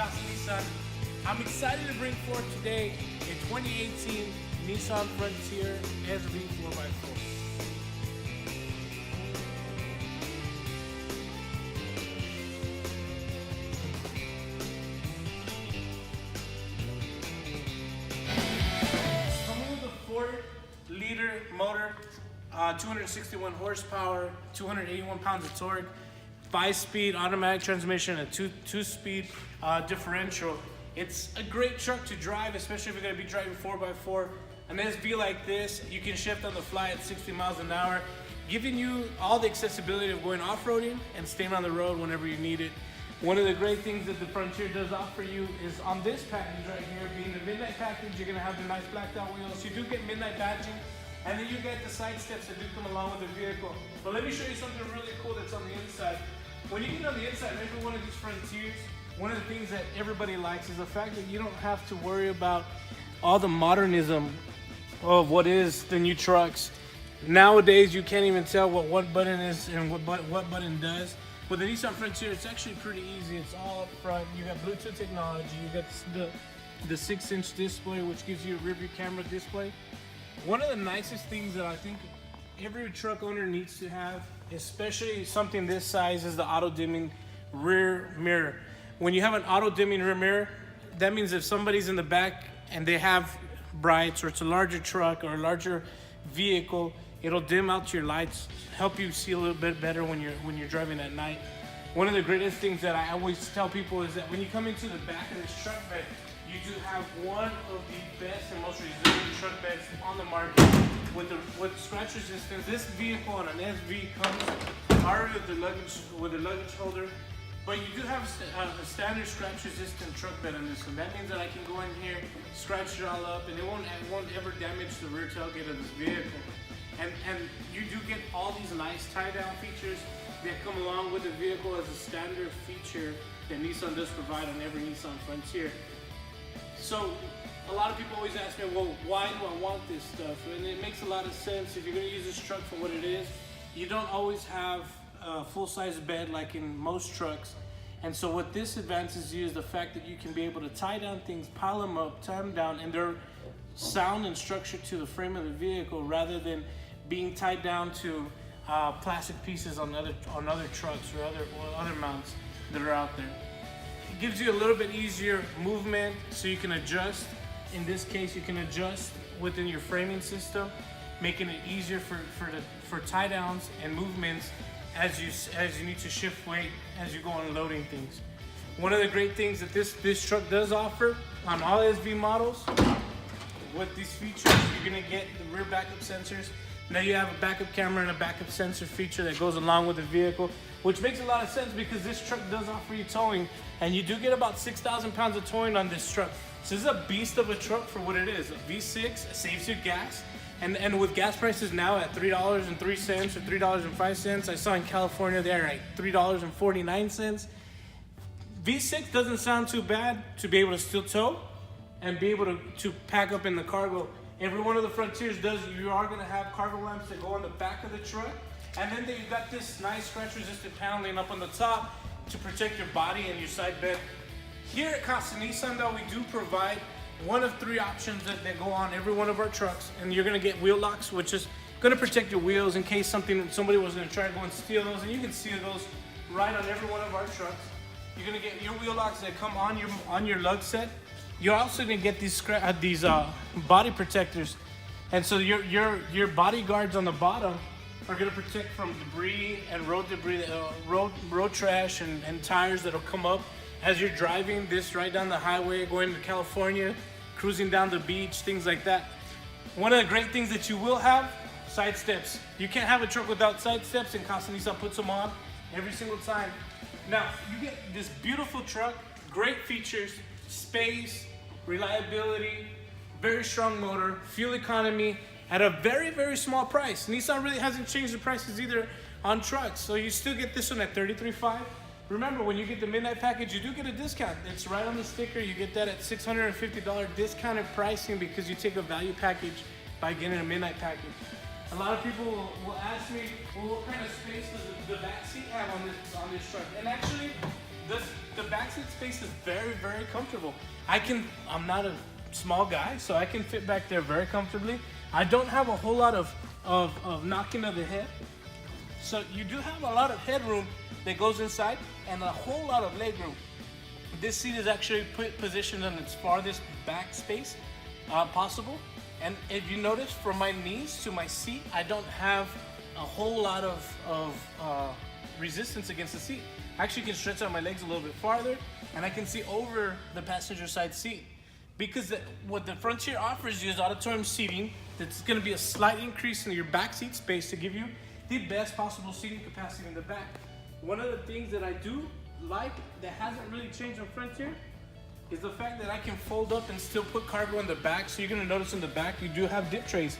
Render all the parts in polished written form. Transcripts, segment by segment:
Casa Nissan. I'm excited to bring forth today a 2018 Nissan Frontier SV 4x4. Coming with a 4-liter motor, 261 horsepower, 281 pounds of torque, 5-speed automatic transmission, and two-speed differential. It's a great truck to drive, especially if you're going to be driving 4x4. An SV like this, you can shift on the fly at 60 miles an hour, giving you all the accessibility of going off-roading and staying on the road whenever you need it. One of the great things that the Frontier does offer you is on this package right here, being the midnight package, you're going to have the nice blacked out wheels. You do get midnight badging, and then you get the side steps that do come along with the vehicle. But let me show you something really cool that's on the inside. When you get on the inside, maybe one of these Frontiers, one of the things that everybody likes is the fact that you don't have to worry about all the modernism of what is the new trucks. Nowadays, you can't even tell what one button is and what button does. With the Nissan Frontier, it's actually pretty easy. It's all up front. You got Bluetooth technology. You got the 6-inch display, which gives you a rear view camera display. One of the nicest things that I think every truck owner needs to have, especially something this size, is the auto dimming rear mirror. When you have an auto dimming rear mirror, that means if somebody's in the back and they have brights, or it's a larger truck or a larger vehicle, it'll dim out your lights, help you see a little bit better when you're driving at night. One of the greatest things that I always tell people is that when you come into the back of this truck bed, you do have one of the best and most resilient truck beds on the market with scratch resistance. This vehicle on an SV comes already with a luggage holder, but you do have a standard scratch resistant truck bed on this one. That means that I can go in here, scratch it all up, and it won't ever damage the rear tailgate of this vehicle. And you do get all these nice tie-down features that come along with the vehicle as a standard feature that Nissan does provide on every Nissan Frontier. So a lot of people always ask me, well, why do I want this stuff? And it makes a lot of sense. If you're going to use this truck for what it is, you don't always have a full-size bed like in most trucks. And so what this advances you is the fact that you can be able to tie down things, pile them up, tie them down, and they're sound and structured to the frame of the vehicle rather than being tied down to plastic pieces on other trucks or other mounts that are out there. It gives you a little bit easier movement, so you can adjust. In this case, you can adjust within your framing system, making it easier for tie downs and movements as you need to shift weight as you go on loading things. One of the great things that this truck does offer on all SV models, with these features, you're gonna get the rear backup sensors. Now you have a backup camera and a backup sensor feature that goes along with the vehicle, which makes a lot of sense because this truck does offer you towing, and you do get about 6,000 pounds of towing on this truck. So this is a beast of a truck for what it is. A V6 saves you gas, and with gas prices now at $3.03 or $3.05, I saw in California they're at $3.49. V6 doesn't sound too bad to be able to still tow and be able to pack up in the cargo. Every one of the Frontiers does. You are going to have cargo lamps that go on the back of the truck, and then you've got this nice scratch resistant paneling up on the top to protect your body and your side bed. Here at Casa Nissan, though, we do provide one of 3 options that go on every one of our trucks, and you're going to get wheel locks, which is going to protect your wheels in case somebody was going to try to go and steal those, and you can steal those right on every one of our trucks. You're going to get your wheel locks that come on your lug set. You're also going to get these body protectors, and so your body guards on the bottom are going to protect from debris and road debris, road trash and tires that'll come up as you're driving this right down the highway, going to California, cruising down the beach, things like that. One of the great things that you will have, side steps. You can't have a truck without side steps, and Casa Nissan puts them on every single time. Now, you get this beautiful truck, great features, space, reliability, very strong motor, fuel economy, at a very, very small price. Nissan really hasn't changed the prices either on trucks, so you still get this one at $33,500. Remember, when you get the midnight package, you do get a discount. It's right on the sticker. You get that at $650 discounted pricing because you take a value package by getting a midnight package. A lot of people will ask me, well, what kind of space does the back seat have on this truck? And actually, The back seat space is very, very comfortable. I'm not a small guy, so I can fit back there very comfortably. I don't have a whole lot of knocking of the head. So you do have a lot of headroom that goes inside and a whole lot of leg room. This seat is actually positioned in its farthest back space possible. And if you notice, from my knees to my seat, I don't have a whole lot of resistance against the seat. I actually can stretch out my legs a little bit farther, and I can see over the passenger side seat. Because what the Frontier offers you is auditorium seating that's going to be a slight increase in your back seat space to give you the best possible seating capacity in the back. One of the things that I do like that hasn't really changed on Frontier is the fact that I can fold up and still put cargo in the back. So you're going to notice in the back you do have dip trays,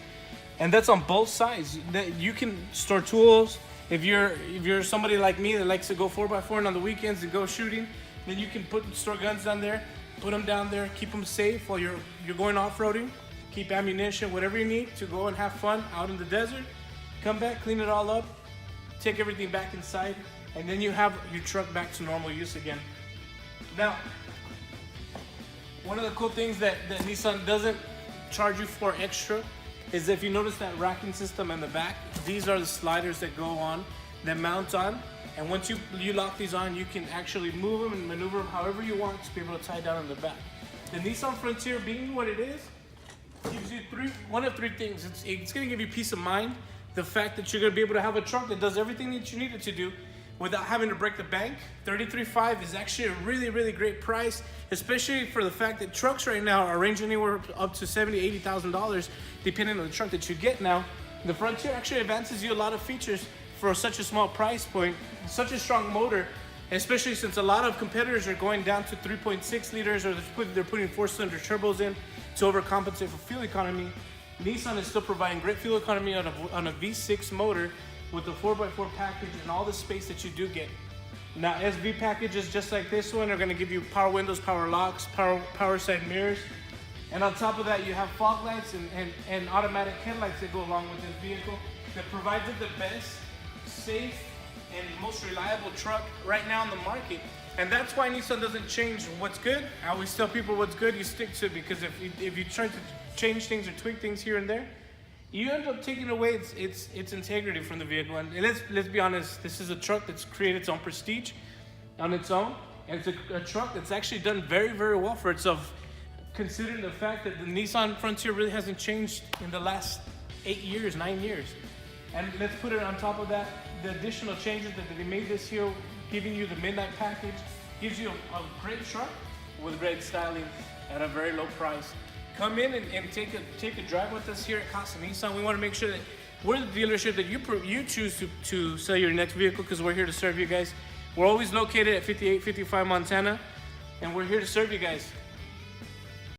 and that's on both sides. That you can store tools. If you're somebody like me that likes to go 4x4 and on the weekends and go shooting, then you can store guns down there, put them down there, keep them safe while you're going off-roading. Keep ammunition, whatever you need to go and have fun out in the desert. Come back, clean it all up, take everything back inside, and then you have your truck back to normal use again. Now, one of the cool things that Nissan doesn't charge you for extra is if you notice that racking system in the back, these are the sliders that go on, that mount on, and once you lock these on, you can actually move them and maneuver them however you want to be able to tie down in the back. The Nissan Frontier, being what it is, gives you one of three things. It's going to give you peace of mind, the fact that you're going to be able to have a truck that does everything that you need it to do without having to break the bank. $33,500 is actually a really, really great price, especially for the fact that trucks right now are ranging anywhere up to $70,000, $80,000, depending on the truck that you get now. The Frontier actually advances you a lot of features for such a small price point, such a strong motor, especially since a lot of competitors are going down to 3.6 liters, or they're putting 4-cylinder turbos in to overcompensate for fuel economy. Nissan is still providing great fuel economy on a V6 motor with the 4x4 package and all the space that you do get. Now, SV packages just like this one are going to give you power windows, power locks, power side mirrors, and on top of that you have fog lights and automatic headlights that go along with this vehicle that provides it the best, safe, and most reliable truck right now in the market. And that's why Nissan doesn't change what's good. I always tell people what's good, you stick to it, because if you try to change things or tweak things here and there, you end up taking away its integrity from the vehicle. And let's be honest, this is a truck that's created its own prestige on its own, and it's a truck that's actually done very, very well for itself, considering the fact that the Nissan Frontier really hasn't changed in the last 8 years, 9 years. And let's put it on top of that, the additional changes that they made this year, giving you the midnight package, gives you a great truck with great styling at a very low price. Come in and take a drive with us here at Casa Nissan. We want to make sure that we're the dealership that you choose to sell your next vehicle, because we're here to serve you guys. We're always located at 5855 Montana, and we're here to serve you guys.